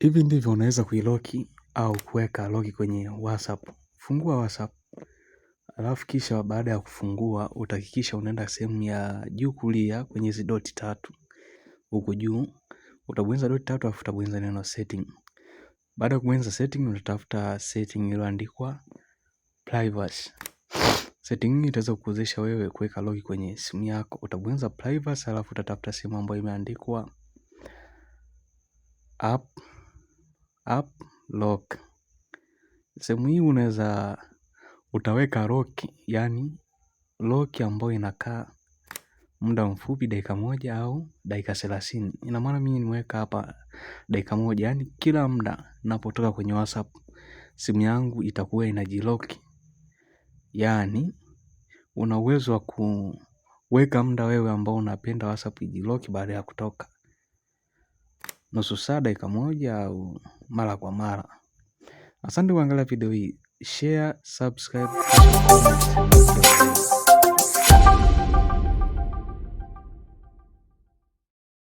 Hivi ndivyo unaweza kuiloki au kuweka loki kwenye WhatsApp. Fungua WhatsApp. Alafu kisha baada ya kufungua utahakikisha unaenda sehemu ya juu kulia kwenye hizi doti tatu. Huko juu utabonyeza doti tatu alafu utabonyeza neno setting. Baada ya kubonyeza setting utatafuta setting iliyoandikwa privacy. Setting hii itaweza kukuwezesha wewe kuweka loki kwenye simu yako. Utabonyeza privacy alafu utatafuta sehemu ambayo imeandikwa app lock. Sehemu hii utaweka lock, yani lock ambayo inakaa muda mfupi, dakika 1 au dakika 30. Ina maana mimi nimeweka hapa dakika 1, yani kila muda ninapotoka kwenye WhatsApp simu yangu itakuwa inajilock. Yani una uwezo wa kuweka muda wewe ambao unapenda WhatsApp ijilock baada ya kutoka. Nusu saa, dakika 1 au mara kwa mara. Asante kwa kuangalia video hii. Share, subscribe.